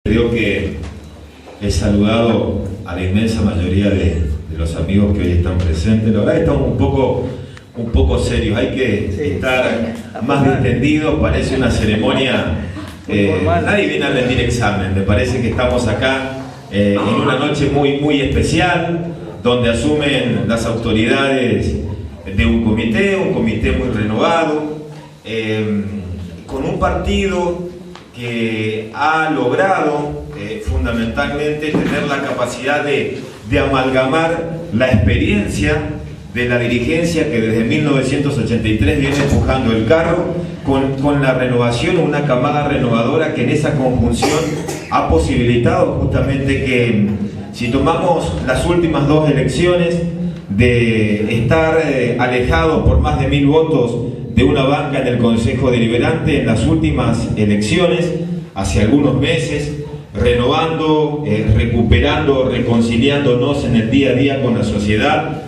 Creo que he saludado a la inmensa mayoría de los amigos que hoy están presentes. La verdad que estamos un poco serios, hay que estar más distendidos, parece una ceremonia, nadie viene a rendir examen, me parece que estamos acá en una noche muy especial, donde asumen las autoridades de un comité muy renovado, con un partido que ha logrado fundamentalmente tener la capacidad de amalgamar la experiencia de la dirigencia que desde 1983 viene empujando el carro con la renovación, una camada renovadora que en esa conjunción ha posibilitado justamente que, si tomamos las últimas dos elecciones, de estar alejados por más de 1000 votos de una banca en el Consejo Deliberante en las últimas elecciones, hace algunos meses, renovando, recuperando, reconciliándonos en el día a día con la sociedad.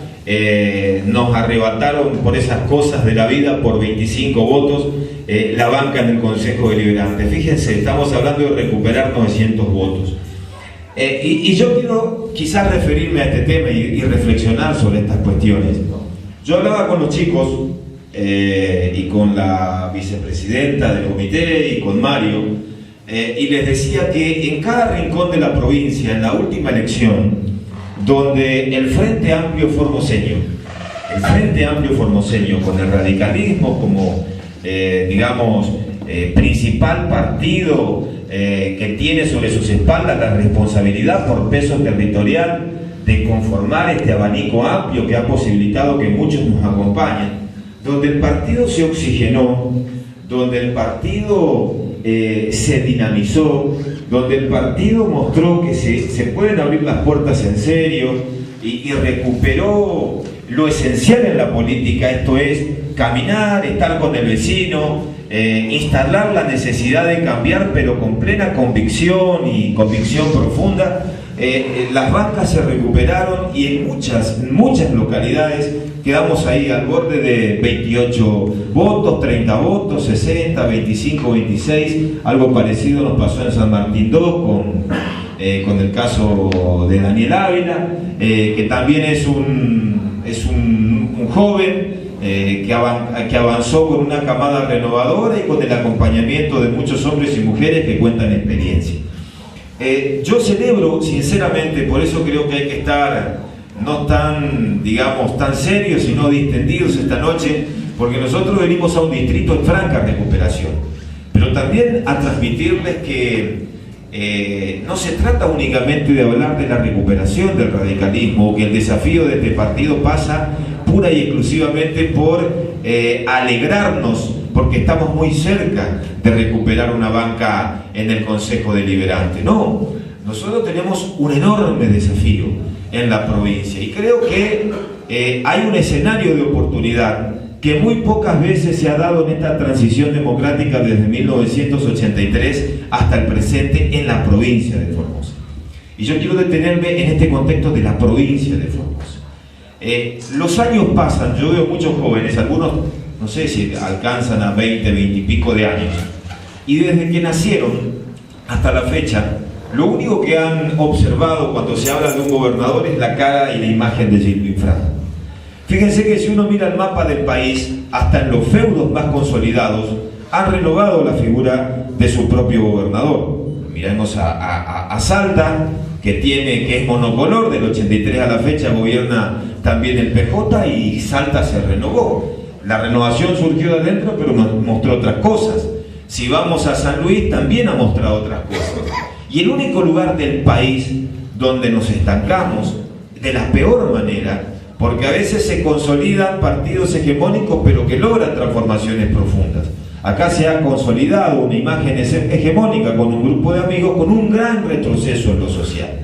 Nos arrebataron por esas cosas de la vida por 25 votos la banca en el Consejo Deliberante. Fíjense, estamos hablando de recuperar 900 votos. Y yo quiero quizás referirme a este tema y reflexionar sobre estas cuestiones. Yo hablaba con los chicos y con la vicepresidenta del comité y con Mario, y les decía que en cada rincón de la provincia, en la última elección, donde el Frente Amplio Formoseño, con el radicalismo como, principal partido que tiene sobre sus espaldas la responsabilidad por peso territorial de conformar este abanico amplio que ha posibilitado que muchos nos acompañen, donde el partido se oxigenó, donde el partido se dinamizó, donde el partido mostró que se pueden abrir las puertas en serio y recuperó lo esencial en la política, esto es caminar, estar con el vecino, instalar la necesidad de cambiar, pero con plena convicción y convicción profunda. Las bancas se recuperaron y en muchas localidades quedamos ahí al borde de 28 votos, 30 votos, 60, 25, 26. Algo parecido nos pasó en San Martín 2 con el caso de Daniel Ávila, que también es un joven que avanzó con una camada renovadora y con el acompañamiento de muchos hombres y mujeres que cuentan experiencia. Yo celebro sinceramente, por eso creo que hay que estar no tan serios, sino distendidos esta noche, porque nosotros venimos a un distrito en franca recuperación, pero también a transmitirles que no se trata únicamente de hablar de la recuperación del radicalismo, que el desafío de este partido pasa pura y exclusivamente por alegrarnos, porque estamos muy cerca de recuperar una banca en el Consejo Deliberante. No, nosotros tenemos un enorme desafío en la provincia y creo que hay un escenario de oportunidad que muy pocas veces se ha dado en esta transición democrática desde 1983 hasta el presente en la provincia de Formosa. Y yo quiero detenerme en este contexto de la provincia de Formosa. Los años pasan, yo veo muchos jóvenes, algunos no sé si alcanzan a 20 y pico de años, y desde que nacieron hasta la fecha, lo único que han observado cuando se habla de un gobernador es la cara y la imagen de Gildo Infran. Fíjense que si uno mira el mapa del país, hasta en los feudos más consolidados, han renovado la figura de su propio gobernador. Miremos a Salta, que es monocolor, del 83 a la fecha gobierna también el PJ y Salta se renovó. La renovación surgió de adentro, pero nos mostró otras cosas. Si vamos a San Luis, también ha mostrado otras cosas. Y el único lugar del país donde nos estancamos de la peor manera, porque a veces se consolidan partidos hegemónicos, pero que logran transformaciones profundas. Acá se ha consolidado una imagen hegemónica con un grupo de amigos con un gran retroceso en lo social.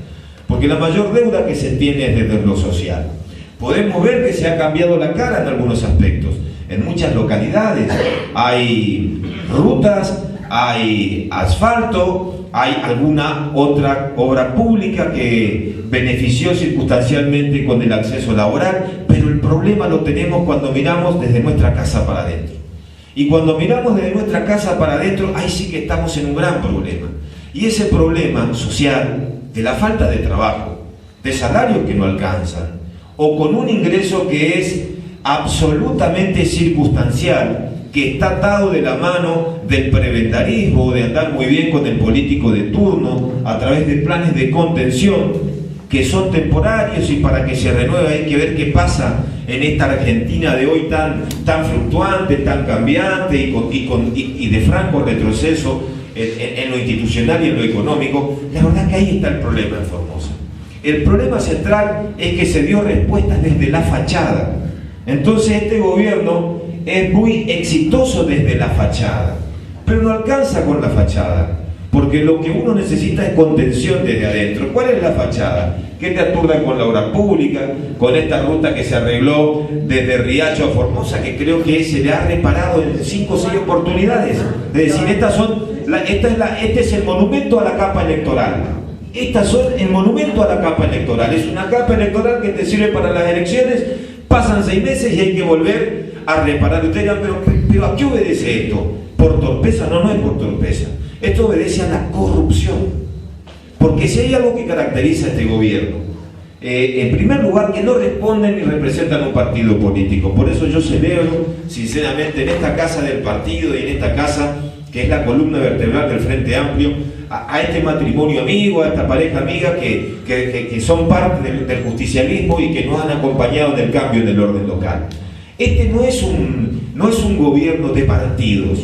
Porque la mayor deuda que se tiene es desde lo social. Podemos ver que se ha cambiado la cara en algunos aspectos. En muchas localidades hay rutas, hay asfalto, hay alguna otra obra pública que benefició circunstancialmente con el acceso laboral, pero el problema lo tenemos cuando miramos desde nuestra casa para adentro. Y cuando miramos desde nuestra casa para adentro, ahí sí que estamos en un gran problema. Y ese problema social de la falta de trabajo, de salarios que no alcanzan, o con un ingreso que es absolutamente circunstancial, que está atado de la mano del prebentarismo, de andar muy bien con el político de turno, a través de planes de contención, que son temporarios y para que se renueve hay que ver qué pasa en esta Argentina de hoy tan fluctuante, tan cambiante y de franco retroceso en lo institucional y en lo económico. La verdad que ahí está el problema en Formosa. El problema central es que se dio respuestas desde la fachada. Entonces este gobierno es muy exitoso desde la fachada, pero no alcanza con la fachada, porque lo que uno necesita es contención desde adentro. ¿Cuál es la fachada? Que te aturdan con la obra pública, con esta ruta que se arregló desde Riacho a Formosa, que creo que se le ha reparado en 5 o 6 oportunidades. Es decir, este es el monumento a la capa electoral. Estas son el monumento a la capa electoral. Es una capa electoral que te sirve para las elecciones, pasan 6 meses y hay que volver a reparar. Ustedes dirán, pero ¿a qué obedece esto? ¿Por torpeza? No, no es por torpeza. Esto obedece a la corrupción. Porque si hay algo que caracteriza a este gobierno, en primer lugar, que no responden ni representan un partido político. Por eso yo celebro, sinceramente, en esta casa del partido y en esta casa, que es la columna vertebral del Frente Amplio, a este matrimonio amigo, a esta pareja amiga que son parte del justicialismo y que nos han acompañado en el cambio en el orden local. Este no es un gobierno de partidos.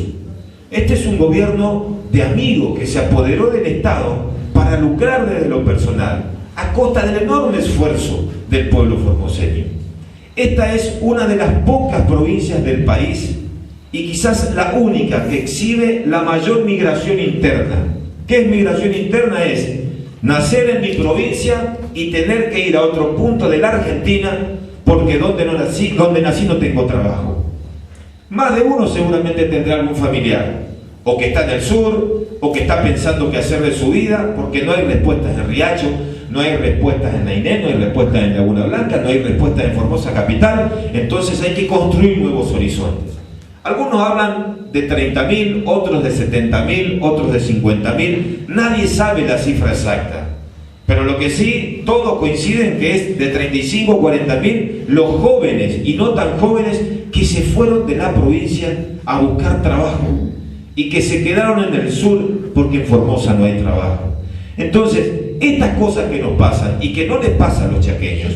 Este es un gobierno de amigos que se apoderó del Estado para lucrar desde lo personal, a costa del enorme esfuerzo del pueblo formoseño. Esta es una de las pocas provincias del país y quizás la única que exhibe la mayor migración interna. ¿Qué es migración interna? Es nacer en mi provincia y tener que ir a otro punto de la Argentina porque donde nací no tengo trabajo. Más de uno seguramente tendrá algún familiar, o que está en el sur, o que está pensando qué hacer de su vida, porque no hay respuestas en Riacho, no hay respuestas en Nainé, no hay respuestas en Laguna Blanca, no hay respuestas en Formosa Capital. Entonces hay que construir nuevos horizontes. Algunos hablan de 30.000, otros de 70.000, otros de 50.000. Nadie sabe la cifra exacta. Pero lo que sí, todos coinciden que es de 35 a 40.000 los jóvenes y no tan jóvenes que se fueron de la provincia a buscar trabajo y que se quedaron en el sur porque en Formosa no hay trabajo. Entonces, estas cosas que nos pasan y que no les pasan a los chaqueños,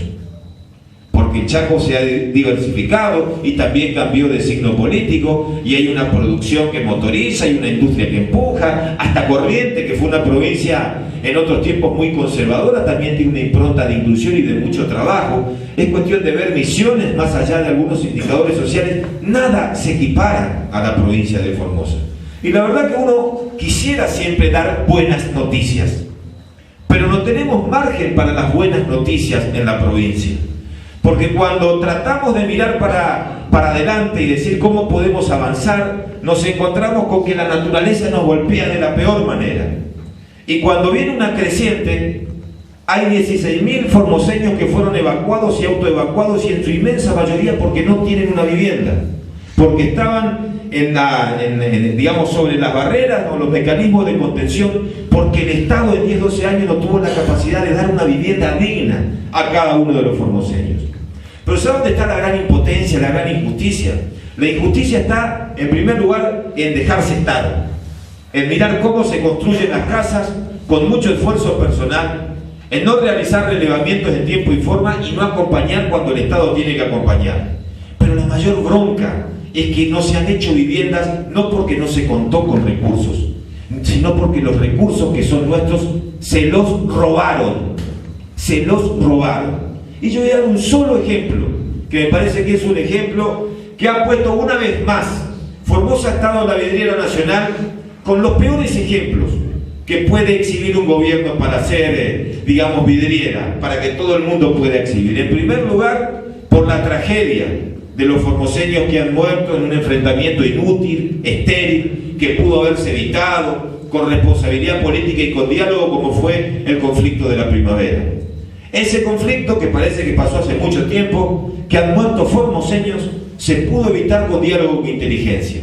porque el Chaco se ha diversificado y también cambió de signo político y hay una producción que motoriza y una industria que empuja, hasta Corrientes, que fue una provincia en otros tiempos muy conservadora, también tiene una impronta de inclusión y de mucho trabajo. Es cuestión de ver Misiones más allá de algunos indicadores sociales. Nada se equipara a la provincia de Formosa. Y la verdad que uno quisiera siempre dar buenas noticias, pero no tenemos margen para las buenas noticias en la provincia. Porque cuando tratamos de mirar para adelante y decir cómo podemos avanzar, nos encontramos con que la naturaleza nos golpea de la peor manera. Y cuando viene una creciente, hay 16.000 formoseños que fueron evacuados y autoevacuados, y en su inmensa mayoría porque no tienen una vivienda, porque estaban digamos, sobre las barreras o los mecanismos de contención, porque el Estado en 10-12 años no tuvo la capacidad de dar una vivienda digna a cada uno de los formoseños. Pero ¿sabe dónde está la gran impotencia, la gran injusticia? La injusticia está, en primer lugar, en dejarse estar, en mirar cómo se construyen las casas con mucho esfuerzo personal, en no realizar relevamientos en tiempo y forma y no acompañar cuando el Estado tiene que acompañar. Pero la mayor bronca es que no se han hecho viviendas no porque no se contó con recursos, sino porque los recursos que son nuestros se los robaron. Se los robaron. Y yo voy a dar un solo ejemplo, que me parece que es un ejemplo que ha puesto una vez más Formosa ha estado en la vidriera nacional con los peores ejemplos que puede exhibir un gobierno para ser, digamos, vidriera, para que todo el mundo pueda exhibir. En primer lugar, por la tragedia de los formoseños que han muerto en un enfrentamiento inútil, estéril, que pudo haberse evitado con responsabilidad política y con diálogo, como fue el conflicto de la primavera. Ese conflicto, que parece que pasó hace mucho tiempo, que han muerto formoseños, se pudo evitar con diálogo e inteligencia.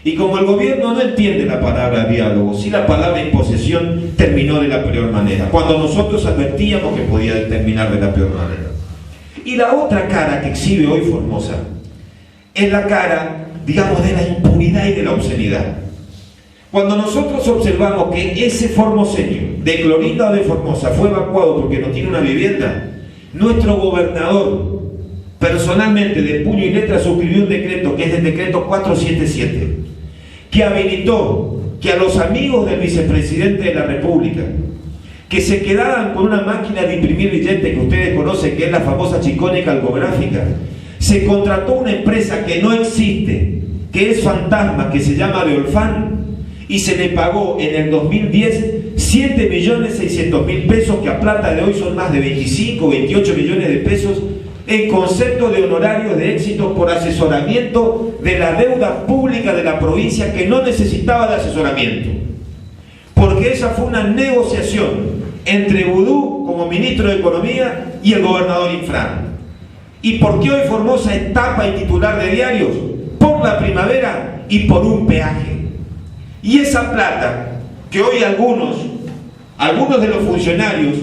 Y como el gobierno no entiende la palabra diálogo, sí la palabra imposición, terminó de la peor manera, cuando nosotros advertíamos que podía terminar de la peor manera. Y la otra cara que exhibe hoy Formosa es la cara, digamos, de la impunidad y de la obscenidad. Cuando nosotros observamos que ese formoseño de Clorinda o de Formosa fue evacuado porque no tiene una vivienda, nuestro gobernador personalmente de puño y letra suscribió un decreto, que es el decreto 477, que habilitó que a los amigos del vicepresidente de la República que se quedaran con una máquina de imprimir billetes que ustedes conocen, que es la famosa Chicone Calcográfica, se contrató una empresa que no existe, que es fantasma, que se llama Deolfan, y se le pagó en el 2010 7.600.000 pesos, que a plata de hoy son más de 25, 28 millones de pesos, en concepto de honorarios de éxito por asesoramiento de la deuda pública de la provincia, que no necesitaba de asesoramiento, porque esa fue una negociación entre Vudú como ministro de Economía y el gobernador Infran. ¿Y por qué hoy Formosa es tapa y titular de diarios? Por la primavera y por un peaje. Y esa plata que hoy algunos de los funcionarios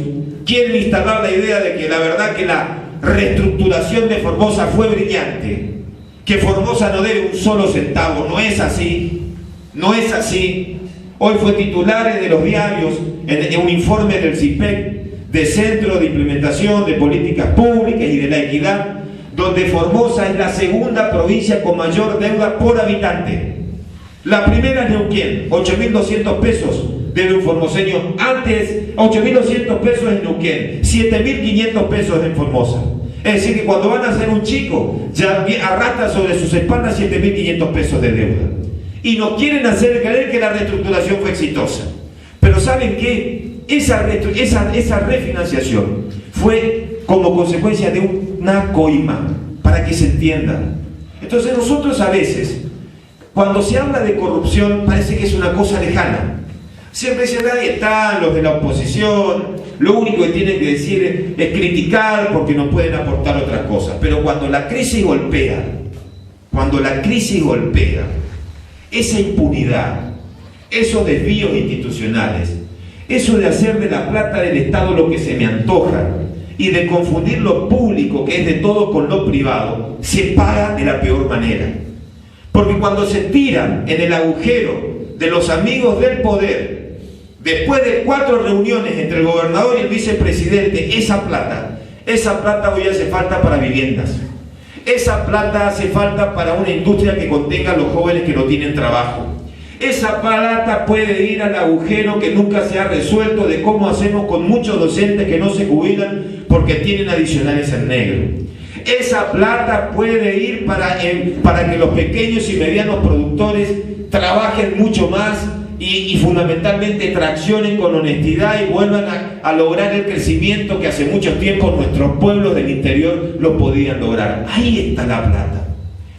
quieren instalar la idea de que la verdad que la reestructuración de Formosa fue brillante, que Formosa no debe un solo centavo. No es así, no es así. Hoy fue titulares de los diarios en un informe del CIPEC, de Centro de Implementación de Políticas Públicas y de la Equidad, donde Formosa es la segunda provincia con mayor deuda por habitante. La primera es Neuquén, 8.200 pesos debe un formoseño. Antes, 8.200 pesos en Neuquén, 7.500 pesos en Formosa. Es decir, que cuando van a ser un chico, ya arrastra sobre sus espaldas 7.500 pesos de deuda. Y nos quieren hacer creer que la reestructuración fue exitosa. Pero ¿saben qué? Esa refinanciación fue como consecuencia de una coima, para que se entienda. Entonces nosotros a veces, cuando se habla de corrupción, parece que es una cosa lejana. Siempre dicen, ahí están los de la oposición, lo único que tienen que decir es criticar porque no pueden aportar otras cosas. Pero cuando la crisis golpea, esa impunidad, esos desvíos institucionales, eso de hacer de la plata del Estado lo que se me antoja y de confundir lo público, que es de todo, con lo privado, se paga de la peor manera. Porque cuando se tiran en el agujero de los amigos del poder, después de 4 reuniones entre el gobernador y el vicepresidente, esa plata hoy hace falta para viviendas. Esa plata hace falta para una industria que contenga a los jóvenes que no tienen trabajo. Esa plata puede ir al agujero que nunca se ha resuelto de cómo hacemos con muchos docentes que no se jubilan porque tienen adicionales en negro. Esa plata puede ir para que los pequeños y medianos productores trabajen mucho más y fundamentalmente traccionen con honestidad y vuelvan a lograr el crecimiento que hace mucho tiempo nuestros pueblos del interior lo podían lograr. Ahí está la plata.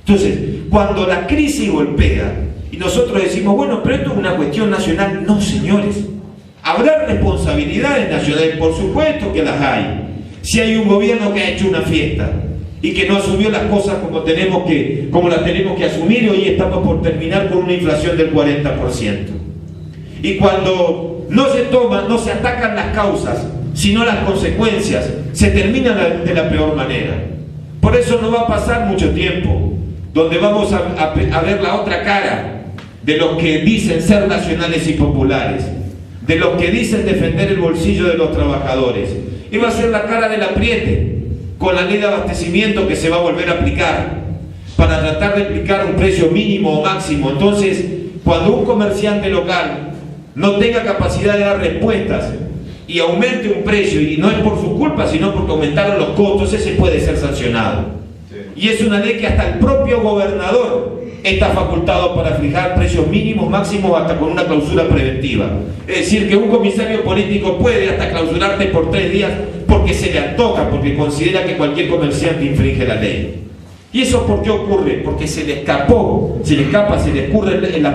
Entonces, cuando la crisis golpea y nosotros decimos, bueno, pero esto es una cuestión nacional, no, señores. ¿Habrá responsabilidades nacionales? Por supuesto que las hay. Si hay un gobierno que ha hecho una fiesta y que no asumió las cosas como las tenemos que asumir, hoy estamos por terminar con una inflación del 40%. Y cuando no se atacan las causas, sino las consecuencias, se termina de la peor manera. Por eso no va a pasar mucho tiempo donde vamos a ver la otra cara de los que dicen ser nacionales y populares, de los que dicen defender el bolsillo de los trabajadores. Y va a ser la cara del apriete, con la ley de abastecimiento que se va a volver a aplicar, para tratar de aplicar un precio mínimo o máximo. Entonces, cuando un comerciante local no tenga capacidad de dar respuestas y aumente un precio, y no es por su culpa, sino porque aumentaron los costos, ese puede ser sancionado. Y es una ley que hasta el propio gobernador está facultado para fijar precios mínimos, máximos, hasta con una clausura preventiva. Es decir, que un comisario político puede hasta clausurarte por 3 días porque se le antoja, porque considera que cualquier comerciante infringe la ley. ¿Y eso por qué ocurre? Porque se le escurre el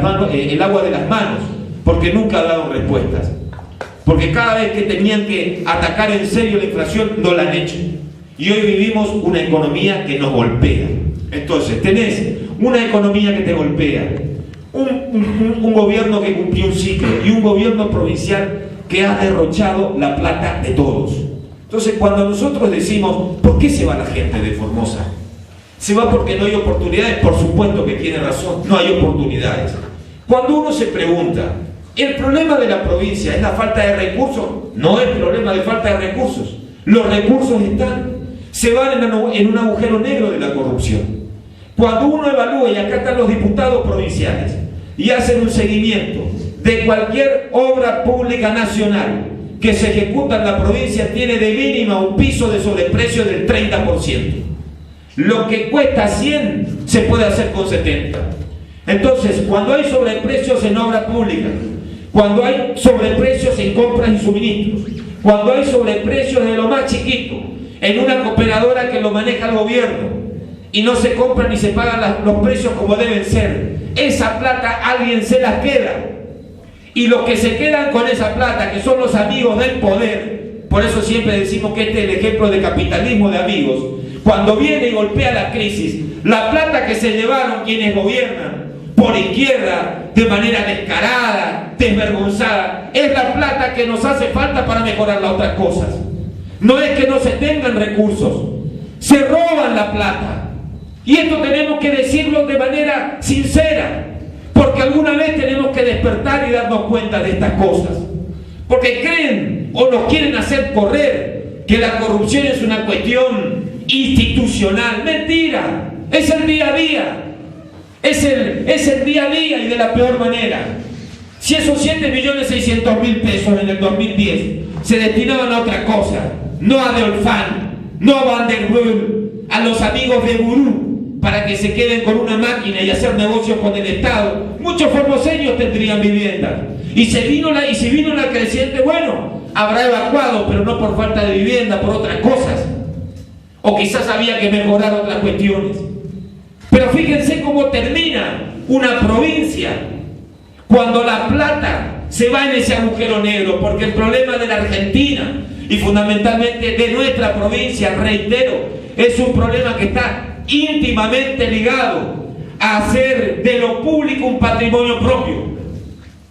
agua de las manos, porque nunca ha dado respuestas. Porque cada vez que tenían que atacar en serio la inflación, no la han hecho. Y hoy vivimos una economía que nos golpea. Entonces, tenés una economía que te golpea, un gobierno que cumplió un ciclo y un gobierno provincial que ha derrochado la plata de todos. Entonces, cuando nosotros decimos, ¿por qué se va la gente de Formosa? ¿Se va porque no hay oportunidades? Por supuesto que tiene razón, no hay oportunidades. Cuando uno se pregunta, ¿el problema de la provincia es la falta de recursos? No es problema de falta de recursos. Los recursos están. Se van en un agujero negro de la corrupción. Cuando uno evalúa, y acá están los diputados provinciales, y hacen un seguimiento de cualquier obra pública nacional que se ejecuta en la provincia, tiene de mínima un piso de sobreprecio del 30%. Lo que cuesta 100 se puede hacer con 70. Entonces, cuando hay sobreprecios en obra pública, cuando hay sobreprecios en compras y suministros, cuando hay sobreprecios de lo más chiquito, en una cooperadora que lo maneja el gobierno y no se compran ni se pagan los precios como deben ser, esa plata alguien se la queda. Y los que se quedan con esa plata, que son los amigos del poder, por eso siempre decimos que este es el ejemplo de capitalismo de amigos, cuando viene y golpea la crisis, la plata que se llevaron quienes gobiernan por izquierda, de manera descarada, desvergonzada, es la plata que nos hace falta para mejorar las otras cosas. No es que no se tengan recursos, se roban la plata. Y esto tenemos que decirlo de manera sincera, porque alguna vez tenemos que despertar y darnos cuenta de estas cosas. Porque creen o nos quieren hacer correr que la corrupción es una cuestión institucional. Mentira, es el día a día. Es el día a día y de la peor manera. Si esos 7.600.000 pesos en el 2010 se destinaban a otra cosa, no a Deolfán, no a Van der Rohe, a los amigos de Gurú, para que se queden con una máquina y hacer negocios con el Estado, muchos formoseños tendrían vivienda. Y si vino la creciente, bueno, habrá evacuado, pero no por falta de vivienda, por otras cosas. O quizás había que mejorar otras cuestiones. Pero fíjense cómo termina una provincia cuando la plata se va en ese agujero negro, porque el problema de la Argentina y fundamentalmente de nuestra provincia, reitero, es un problema que está íntimamente ligado a hacer de lo público un patrimonio propio.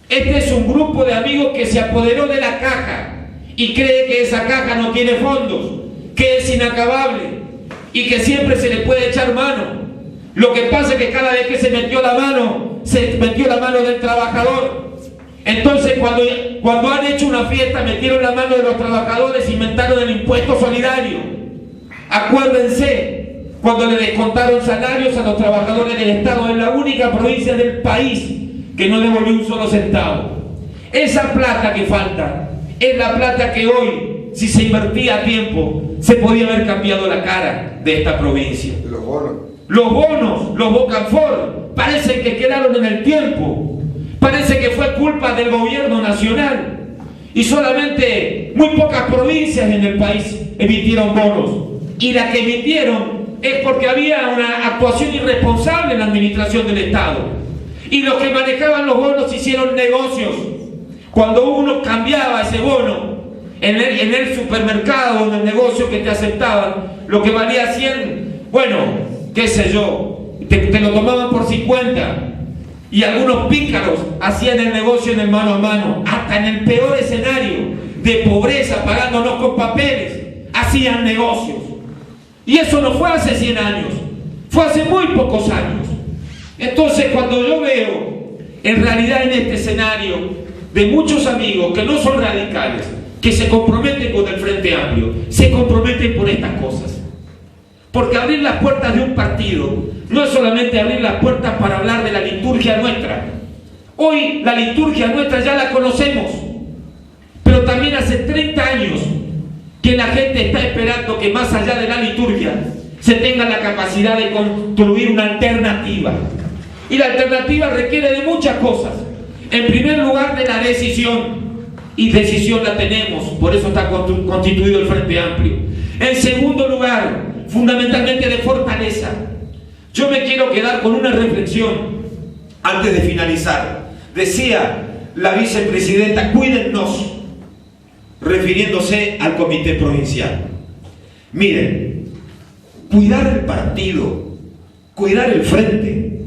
Este es un grupo de amigos que se apoderó de la caja y cree que esa caja no tiene fondos, que es inacabable y que siempre se le puede echar mano. Lo que pasa es que cada vez que se metió la mano del trabajador. Entonces cuando han hecho una fiesta, metieron la mano de los trabajadores, inventaron el impuesto solidario. Acuérdense, cuando le descontaron salarios a los trabajadores del Estado, en la única provincia del país que no devolvió un solo centavo. Esa plata que falta es la plata que hoy, si se invertía a tiempo, se podía haber cambiado la cara de esta provincia. Los bonos, los Bocanfor, parece que quedaron en el tiempo. Parece que fue culpa del gobierno nacional. Y solamente muy pocas provincias en el país emitieron bonos. Y las que emitieron es porque había una actuación irresponsable en la administración del Estado. Y los que manejaban los bonos hicieron negocios. Cuando uno cambiaba ese bono en el supermercado, en el negocio que te aceptaban, lo que valía 100, bueno, qué sé yo, te lo tomaban por 50. Y algunos pícaros hacían el negocio en el mano a mano. Hasta en el peor escenario de pobreza, pagándonos con papeles, hacían negocios. Y eso no fue hace 100 años, fue hace muy pocos años. Entonces, cuando yo veo, en realidad en este escenario, de muchos amigos que no son radicales, que se comprometen con el Frente Amplio, se comprometen por estas cosas. Porque abrir las puertas de un partido no es solamente abrir las puertas para hablar de la liturgia nuestra. Hoy la liturgia nuestra ya la conocemos, pero también hace 30 años que la gente está esperando que más allá de la liturgia se tenga la capacidad de construir una alternativa. Y la alternativa requiere de muchas cosas. En primer lugar, de la decisión. Y decisión la tenemos, por eso está constituido el Frente Amplio. En segundo lugar, fundamentalmente de fortaleza. Yo me quiero quedar con una reflexión antes de finalizar. Decía la vicepresidenta, cuídennos, refiriéndose al comité provincial. Miren, cuidar el partido, cuidar el frente,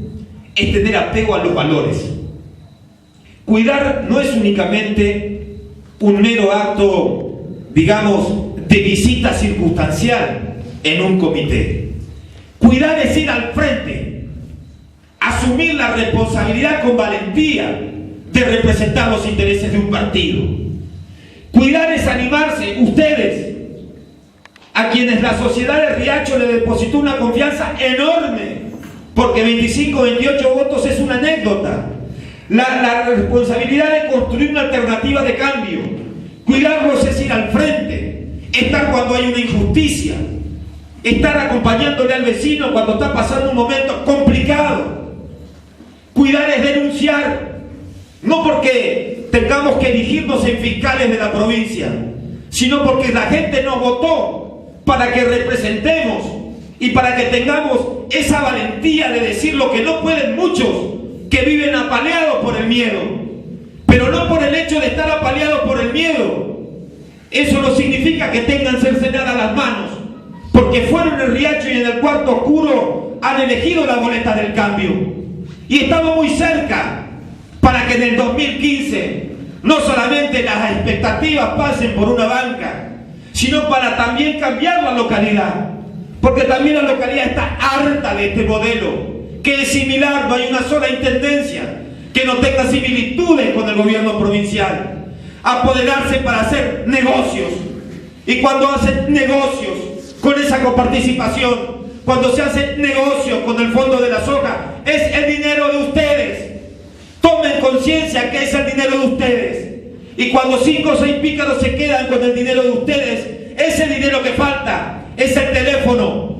es tener apego a los valores. cuidar no es únicamente un mero acto, digamos, de visita circunstancial en un comité. Cuidar es ir al frente, asumir la responsabilidad con valentía de representar los intereses de un partido. Cuidar es animarse, ustedes, a quienes la sociedad de Riacho le depositó una confianza enorme, porque 25, 28 votos es una anécdota. La responsabilidad de construir una alternativa de cambio. Cuidarlos es ir al frente, estar cuando hay una injusticia, estar acompañándole al vecino cuando está pasando un momento complicado. Cuidar es denunciar, no porque tengamos que erigirnos en fiscales de la provincia, sino porque la gente nos votó para que representemos y para que tengamos esa valentía de decir lo que no pueden muchos que viven apaleados por el miedo, pero no por el hecho de estar apaleados por el miedo. Eso no significa que tengan cercenadas las manos, porque fueron en el Riacho y en el Cuarto Oscuro han elegido la boleta del cambio y estamos muy cerca para que en el 2015 no solamente las expectativas pasen por una banca, sino para también cambiar la localidad, porque también la localidad está harta de este modelo, que es similar, no hay una sola intendencia que no tenga similitudes con el gobierno provincial. Apoderarse para hacer negocios, y cuando hacen negocios con esa coparticipación, cuando se hace negocios con el fondo de la soja, es el dinero de ustedes. Tomen conciencia que es el dinero de ustedes, y cuando 5 o 6 pícaros se quedan con el dinero de ustedes, ese dinero que falta es el teléfono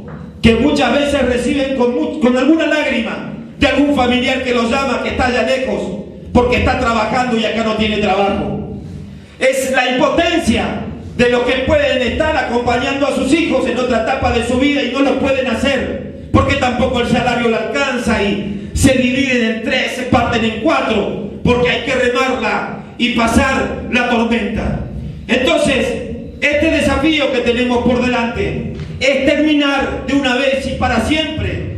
que muchas veces reciben con alguna lágrima de algún familiar que los llama, que está allá lejos porque está trabajando y acá no tiene trabajo. Es la impotencia de los que pueden estar acompañando a sus hijos en otra etapa de su vida y no lo pueden hacer porque tampoco el salario le alcanza y se dividen en 3, se parten en 4 porque hay que remarla y pasar la tormenta. Entonces, este desafío que tenemos por delante es terminar de una vez y para siempre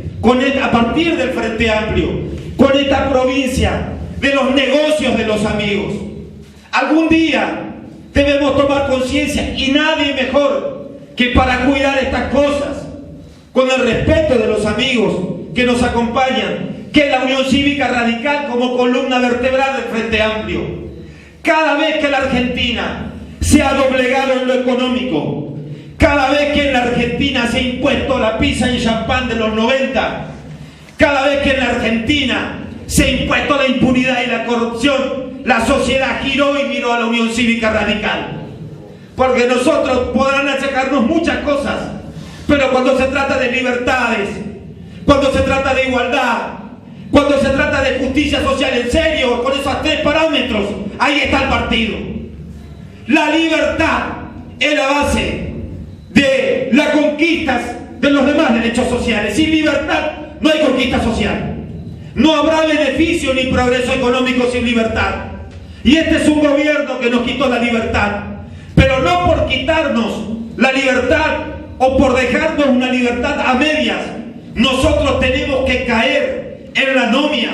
a partir del Frente Amplio con esta provincia de los negocios de los amigos. Algún día debemos tomar conciencia, y nadie mejor que para cuidar estas cosas con el respeto de los amigos que nos acompañan, que la Unión Cívica Radical como columna vertebral del Frente Amplio. Cada vez que la Argentina se ha doblegado en lo económico, cada vez que en la Argentina se ha impuesto la pizza y champán de los 90, cada vez que en la Argentina se ha impuesto la impunidad y la corrupción, la sociedad giró y miró a la Unión Cívica Radical. Porque nosotros podrán achacarnos muchas cosas, pero cuando se trata de libertades, cuando se trata de igualdad, cuando se trata de justicia social en serio, con esos 3 parámetros, ahí está el partido. La libertad es la base de las conquistas de los demás derechos sociales. Sin libertad no hay conquista social. No habrá beneficio ni progreso económico sin libertad. Y este es un gobierno que nos quitó la libertad, pero no por quitarnos la libertad o por dejarnos una libertad a medias. Nosotros tenemos que caer en la anomia,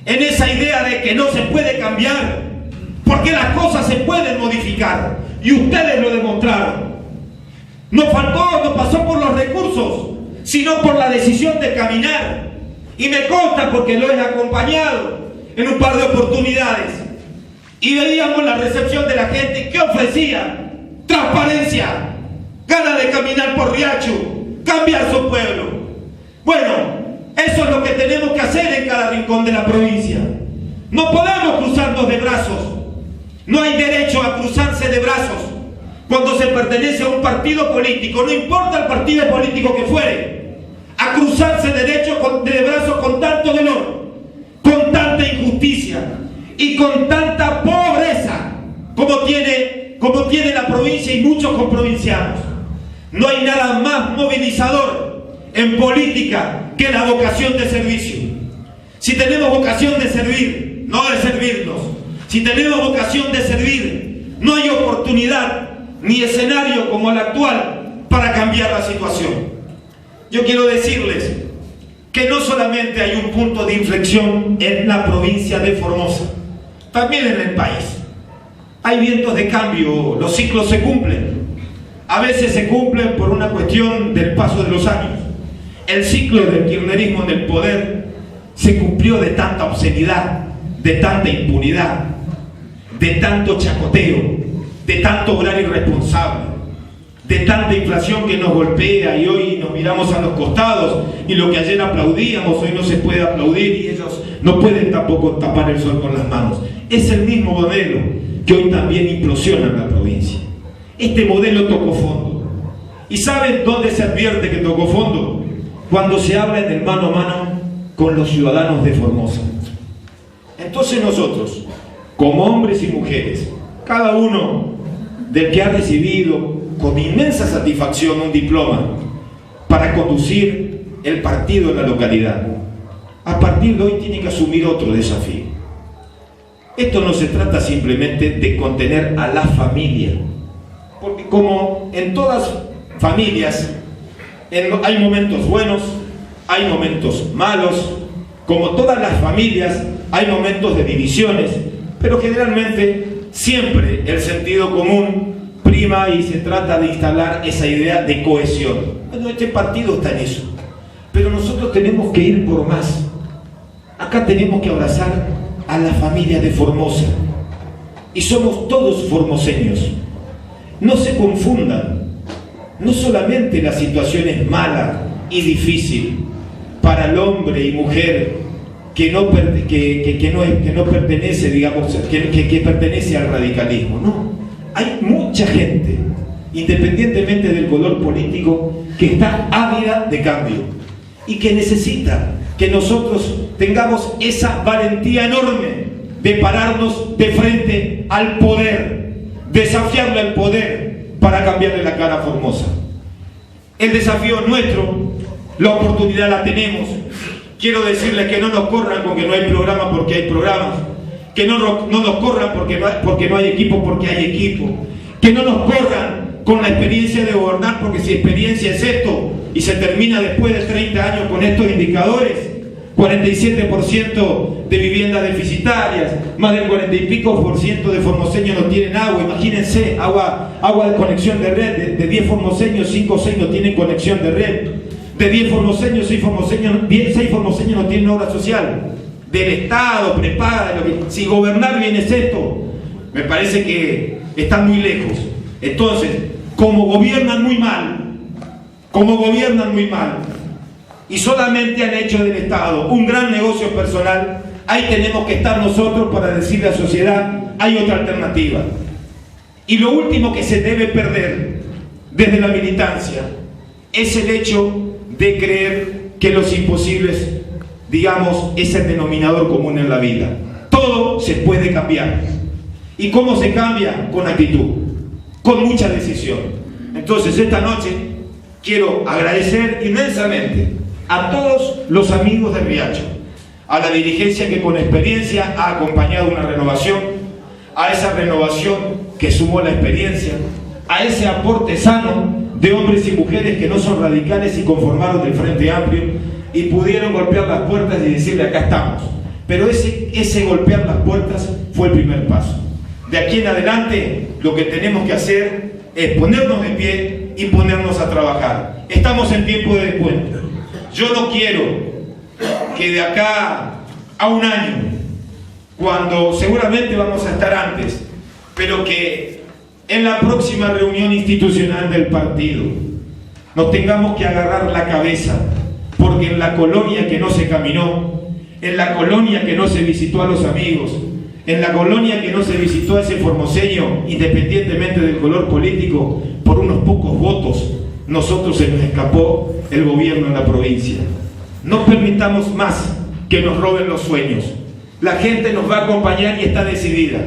en esa idea de que no se puede cambiar, porque las cosas se pueden modificar, y ustedes lo demostraron. No pasó por los recursos, sino por la decisión de caminar. Y me consta porque lo he acompañado en un par de oportunidades. Y veíamos la recepción de la gente que ofrecía transparencia, ganas de caminar por Riacho, cambiar su pueblo. Bueno, eso es lo que tenemos que hacer en cada rincón de la provincia. No podemos cruzarnos de brazos. No hay derecho a cruzarse de brazos cuando se pertenece a un partido político, no importa el partido político que fuere, a cruzarse de brazos con tanto dolor, con tanta injusticia y con tanta pobreza como tiene la provincia y muchos comprovincianos. No hay nada más movilizador en política que la vocación de servicio. Si tenemos vocación de servir, no de servirnos, si tenemos vocación de servir, no hay oportunidad ni escenario como el actual para cambiar la situación. Yo quiero decirles que no solamente hay un punto de inflexión en la provincia de Formosa, también en el país. Hay vientos de cambio, los ciclos se cumplen. A veces se cumplen por una cuestión del paso de los años. El ciclo del kirchnerismo en el poder se cumplió de tanta obscenidad, de tanta impunidad, de tanto chacoteo, de tanto obrar irresponsable, de tanta inflación que nos golpea y hoy nos miramos a los costados y lo que ayer aplaudíamos hoy no se puede aplaudir y ellos no pueden tampoco tapar el sol con las manos. Es el mismo modelo que hoy también implosiona en la provincia. Este modelo tocó fondo. ¿Y saben dónde se advierte que tocó fondo? Cuando se habla en el mano a mano con los ciudadanos de Formosa. Entonces nosotros, como hombres y mujeres, cada uno del que ha recibido con inmensa satisfacción un diploma para conducir el partido en la localidad, a partir de hoy tiene que asumir otro desafío. Esto no se trata simplemente de contener a la familia, porque como en todas familias hay momentos buenos, hay momentos malos, como todas las familias hay momentos de divisiones, pero generalmente siempre el sentido común prima y se trata de instalar esa idea de cohesión. Bueno, este partido está en eso, pero nosotros tenemos que ir por más. Acá tenemos que abrazar a la familia de Formosa y somos todos formoseños. No se confundan, no solamente la situación es mala y difícil para el hombre y mujer que no pertenece, digamos, que pertenece al radicalismo, no. Hay mucha gente, independientemente del color político, que está ávida de cambio y que necesita que nosotros tengamos esa valentía enorme de pararnos de frente al poder, desafiarle al poder para cambiarle la cara a Formosa. El desafío es nuestro, la oportunidad la tenemos. Quiero decirles que no nos corran con que no hay programa porque hay programas, que no nos corran porque no hay equipo porque hay equipo, que no nos corran con la experiencia de gobernar porque si experiencia es esto y se termina después de 30 años con estos indicadores, 47% de viviendas deficitarias, más del 40 y pico por ciento de formoseños no tienen agua. Imagínense, agua de conexión de red, de 10 formoseños, 5 o 6 no tienen conexión de red, de 10 formoseños, 6 formoseños no tienen obra social, del Estado, prepaga, si gobernar bien es esto, me parece que están muy lejos. Entonces, como gobiernan muy mal, y solamente han hecho del Estado un gran negocio personal, ahí tenemos que estar nosotros para decirle a la sociedad, hay otra alternativa. Y lo último que se debe perder desde la militancia es el hecho de creer que los imposibles, digamos, es el denominador común en la vida. Todo se puede cambiar. ¿Y cómo se cambia? Con actitud, con mucha decisión. Entonces, esta noche quiero agradecer inmensamente a todos los amigos de Riacho, a la dirigencia que con experiencia ha acompañado una renovación, a esa renovación que sumó la experiencia, a ese aporte sano de hombres y mujeres que no son radicales y conformaron del Frente Amplio y pudieron golpear las puertas y decirle acá estamos. Pero ese golpear las puertas fue el primer paso. De aquí en adelante lo que tenemos que hacer es ponernos de pie y ponernos a trabajar. Estamos en tiempo de descuento. Yo no quiero que de acá a un año, cuando seguramente vamos a estar antes, pero que en la próxima reunión institucional del partido nos tengamos que agarrar la cabeza, porque en la colonia que no se caminó, en la colonia que no se visitó a los amigos, en la colonia que no se visitó a ese formoseño, independientemente del color político, por unos pocos votos, nosotros se nos escapó el gobierno en la provincia. No permitamos más que nos roben los sueños. La gente nos va a acompañar y está decidida.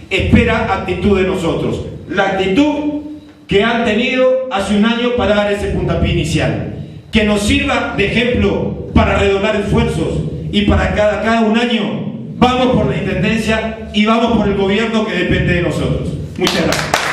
Espera actitud de nosotros. La actitud que han tenido hace un año para dar ese puntapié inicial. Que nos sirva de ejemplo para redoblar esfuerzos y para cada un año vamos por la intendencia y vamos por el gobierno que depende de nosotros. Muchas gracias.